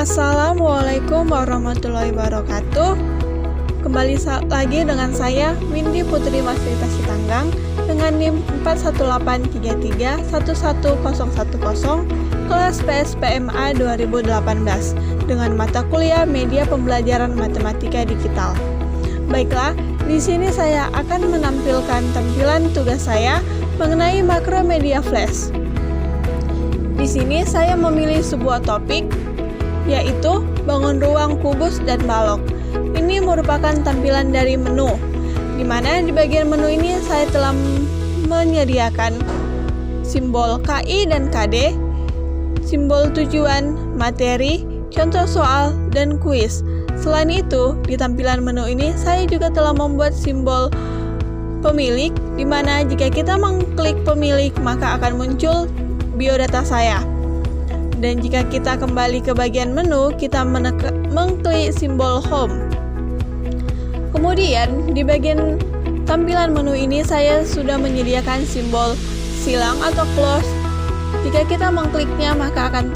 Assalamualaikum warahmatullahi wabarakatuh. Kembali lagi dengan saya Windy Putri Masrita Sitanggang dengan NIM 41833111010 kelas PSPMA 2018 dengan mata kuliah Media Pembelajaran Matematika Digital. Baiklah, di sini saya akan menampilkan tampilan tugas saya mengenai Makromedia Flash. Di sini saya memilih sebuah topik, yaitu bangun ruang kubus dan balok. Ini merupakan tampilan dari menu, di mana di bagian menu ini saya telah menyediakan simbol KI dan KD, simbol tujuan, materi, contoh soal, dan kuis. Selain itu, di tampilan menu ini saya juga telah membuat simbol pemilik, di mana jika kita mengklik pemilik maka akan muncul biodata saya. Dan jika kita kembali ke bagian menu, kita mengklik simbol home. Kemudian di bagian tampilan menu ini saya sudah menyediakan simbol silang atau close. Jika kita mengkliknya maka akan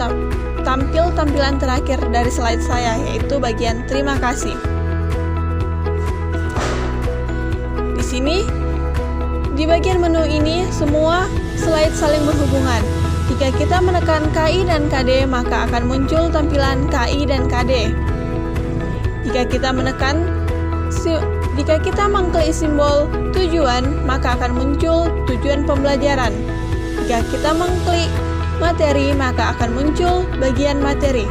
tampil tampilan terakhir dari slide saya, yaitu bagian terima kasih. Di sini di bagian menu ini semua slide saling berhubungan. Jika kita menekan KI dan KD, maka akan muncul tampilan KI dan KD. Jika kita mengklik simbol tujuan, maka akan muncul tujuan pembelajaran. Jika kita mengklik materi, maka akan muncul bagian materi.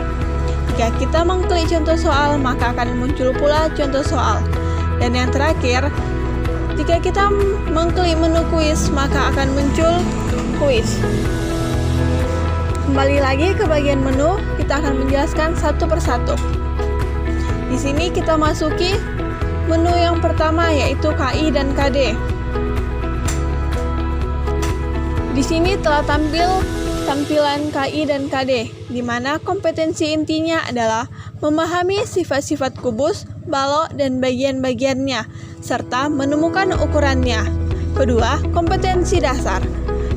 Jika kita mengklik contoh soal, maka akan muncul pula contoh soal. Dan yang terakhir, jika kita mengklik menu kuis, maka akan muncul kuis. Kembali lagi ke bagian menu, kita akan menjelaskan satu persatu. Di sini kita masuki menu yang pertama, yaitu KI dan KD. Di sini telah tampil tampilan KI dan KD, di mana kompetensi intinya adalah memahami sifat-sifat kubus, balok, dan bagian-bagiannya, serta menemukan ukurannya. Kedua, kompetensi dasar.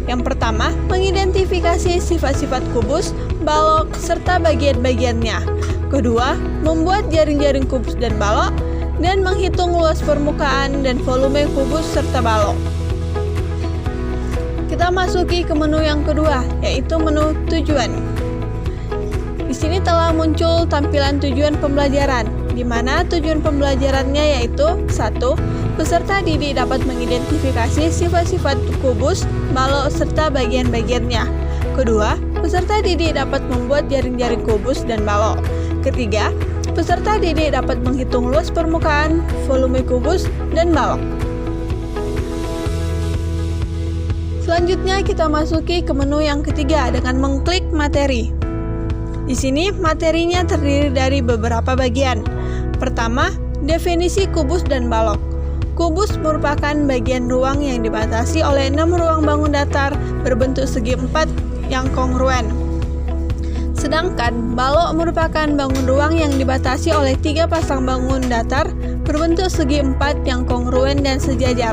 Yang pertama, mengidentifikasi sifat-sifat kubus, balok, serta bagian-bagiannya. Kedua, membuat jaring-jaring kubus dan balok, dan menghitung luas permukaan dan volume kubus serta balok. Kita masuki ke menu yang kedua, yaitu menu tujuan. Di sini telah muncul tampilan tujuan pembelajaran, di mana tujuan pembelajarannya yaitu 1. Peserta didik dapat mengidentifikasi sifat-sifat kubus, balok, serta bagian-bagiannya. Kedua, peserta didik dapat membuat jaring-jaring kubus dan balok. Ketiga, peserta didik dapat menghitung luas permukaan, volume kubus, dan balok. Selanjutnya kita masuki ke menu yang ketiga dengan mengklik materi. Di sini materinya terdiri dari beberapa bagian. Pertama, definisi kubus dan balok. Kubus merupakan bagian ruang yang dibatasi oleh 6 ruang bangun datar berbentuk segi 4 yang kongruen. Sedangkan balok merupakan bangun ruang yang dibatasi oleh 3 pasang bangun datar berbentuk segi 4 yang kongruen dan sejajar.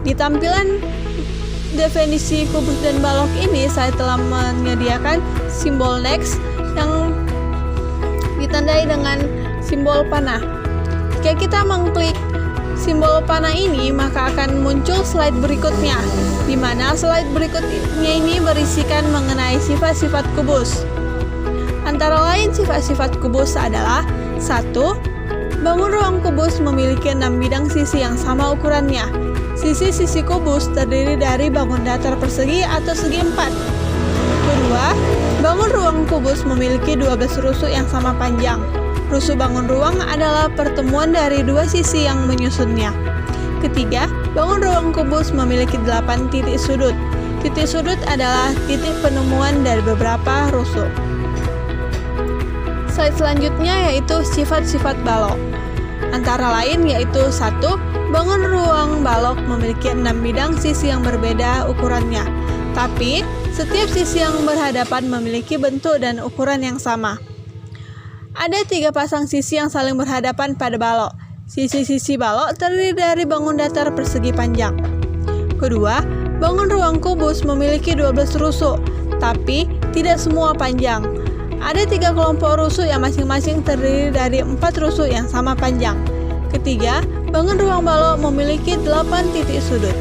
Di tampilan definisi kubus dan balok ini saya telah menyediakan simbol next yang ditandai dengan simbol panah. Jika kita mengklik simbol panah ini, maka akan muncul slide berikutnya, di mana slide berikutnya ini berisikan mengenai sifat-sifat kubus. Antara lain sifat-sifat kubus adalah 1. Bangun ruang kubus memiliki 6 bidang sisi yang sama ukurannya. Sisi-sisi kubus terdiri dari bangun datar persegi atau segi 4. Kedua, bangun ruang kubus memiliki 12 rusuk yang sama panjang. Rusuk bangun ruang adalah pertemuan dari 2 sisi yang menyusunnya. Ketiga, bangun ruang kubus memiliki 8 titik sudut. Titik sudut adalah titik penemuan dari beberapa rusuk. Slide selanjutnya yaitu sifat-sifat balok. Antara lain yaitu 1. Bangun ruang balok memiliki 6 bidang sisi yang berbeda ukurannya. Tapi, setiap sisi yang berhadapan memiliki bentuk dan ukuran yang sama. Ada 3 pasang sisi yang saling berhadapan pada balok. Sisi-sisi balok terdiri dari bangun datar persegi panjang. Kedua, bangun ruang kubus memiliki 12 rusuk, tapi tidak semua panjang. Ada 3 kelompok rusuk yang masing-masing terdiri dari 4 rusuk yang sama panjang. Ketiga, bangun ruang balok memiliki 8 titik sudut.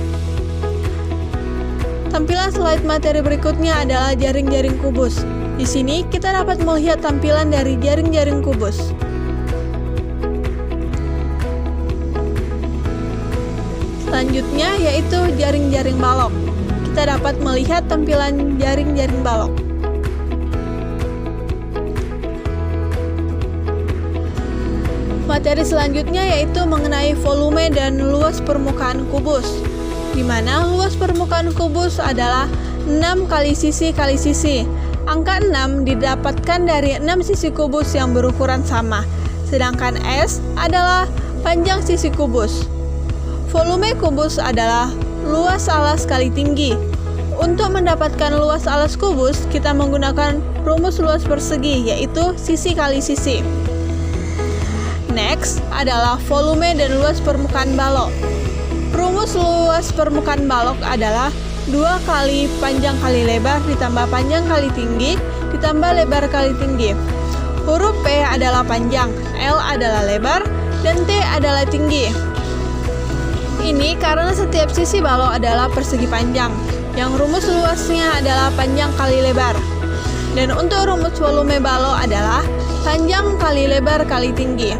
Tampilan slide materi berikutnya adalah jaring-jaring kubus. Di sini kita dapat melihat tampilan dari jaring-jaring kubus. Selanjutnya yaitu jaring-jaring balok. Kita dapat melihat tampilan jaring-jaring balok. Materi selanjutnya yaitu mengenai volume dan luas permukaan kubus, di mana luas permukaan kubus adalah 6 kali sisi kali sisi. Angka 6 didapatkan dari 6 sisi kubus yang berukuran sama, sedangkan S adalah panjang sisi kubus. Volume kubus adalah luas alas kali tinggi. Untuk mendapatkan luas alas kubus, kita menggunakan rumus luas persegi, yaitu sisi kali sisi. Next adalah volume dan luas permukaan balok. Rumus luas permukaan balok adalah 2 kali panjang kali lebar ditambah panjang kali tinggi ditambah lebar kali tinggi. Huruf P adalah panjang, L adalah lebar, dan T adalah tinggi. Ini karena setiap sisi balok adalah persegi panjang, yang rumus luasnya adalah panjang kali lebar. Dan untuk rumus volume balok adalah panjang kali lebar kali tinggi.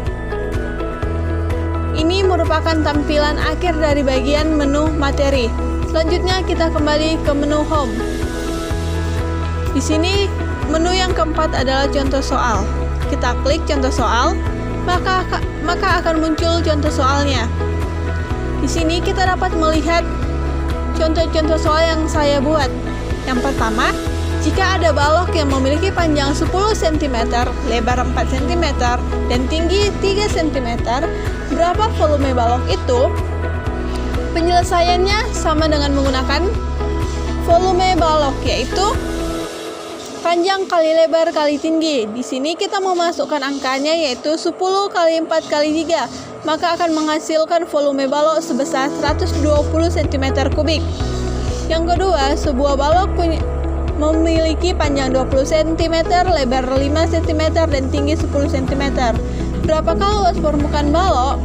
Ini merupakan tampilan akhir dari bagian menu materi. Selanjutnya kita kembali ke menu home. Di sini menu yang keempat adalah contoh soal. Kita klik contoh soal, maka akan muncul contoh soalnya. Di sini kita dapat melihat contoh-contoh soal yang saya buat. Yang pertama, jika ada balok yang memiliki panjang 10 cm, lebar 4 cm, dan tinggi 3 cm, berapa volume balok itu? Penyelesaiannya sama dengan menggunakan volume balok, yaitu panjang kali lebar kali tinggi. Di sini kita memasukkan angkanya yaitu 10 kali 4 kali 3, maka akan menghasilkan volume balok sebesar 120 cm3. Yang kedua, sebuah balok memiliki panjang 20 cm, lebar 5 cm, dan tinggi 10 cm. Berapakah luas permukaan balok?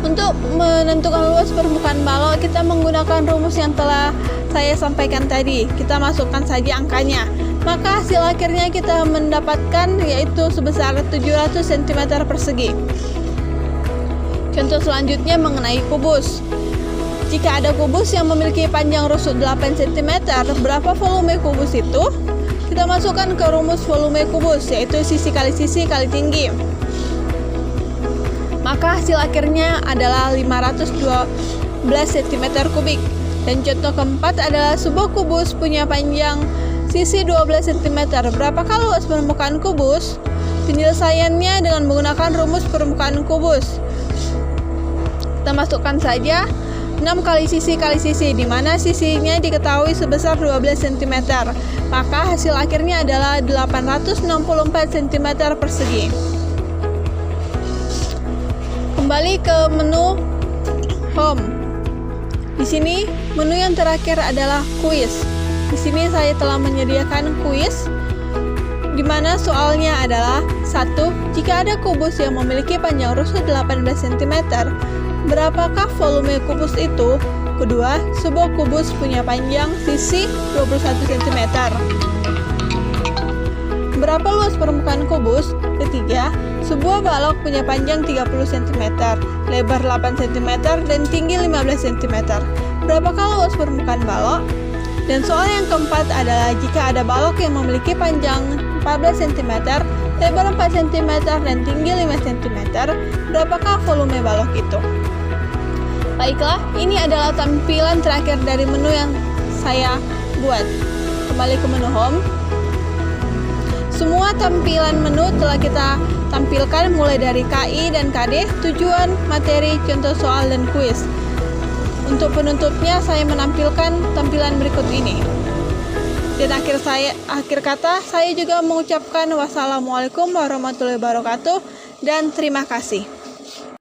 Untuk menentukan luas permukaan balok, kita menggunakan rumus yang telah saya sampaikan tadi. Kita masukkan saja angkanya. Maka hasil akhirnya kita mendapatkan yaitu sebesar 700 cm persegi. Contoh selanjutnya mengenai kubus. Jika ada kubus yang memiliki panjang rusuk 8 cm, berapa volume kubus itu? Kita masukkan ke rumus volume kubus, yaitu sisi kali tinggi. Maka hasil akhirnya adalah 512 cm3. Dan contoh keempat adalah sebuah kubus punya panjang sisi 12 cm. Berapakah luas permukaan kubus? Penyelesaiannya dengan menggunakan rumus permukaan kubus. Kita masukkan saja 6 kali sisi, di mana sisinya diketahui sebesar 12 cm. Maka hasil akhirnya adalah 864 cm persegi. Kembali ke menu home. Di sini menu yang terakhir adalah kuis. Di sini saya telah menyediakan kuis, di mana soalnya adalah 1. Jika ada kubus yang memiliki panjang rusuk 18 cm, berapakah volume kubus itu? Kedua, sebuah kubus punya panjang sisi 21 cm. Berapa luas permukaan kubus? Ketiga, sebuah balok punya panjang 30 cm, lebar 8 cm, dan tinggi 15 cm. Berapakah luas permukaan balok? Dan soal yang keempat adalah jika ada balok yang memiliki panjang 14 cm, lebar 4 cm, dan tinggi 5 cm, berapakah volume balok itu? Baiklah, ini adalah tampilan terakhir dari menu yang saya buat. Kembali ke menu home. Semua tampilan menu telah kita tampilkan mulai dari KI dan KD, tujuan, materi, contoh soal, dan kuis. Untuk penutupnya saya menampilkan tampilan berikut ini. Dan akhir kata saya juga mengucapkan wassalamualaikum warahmatullahi wabarakatuh dan terima kasih.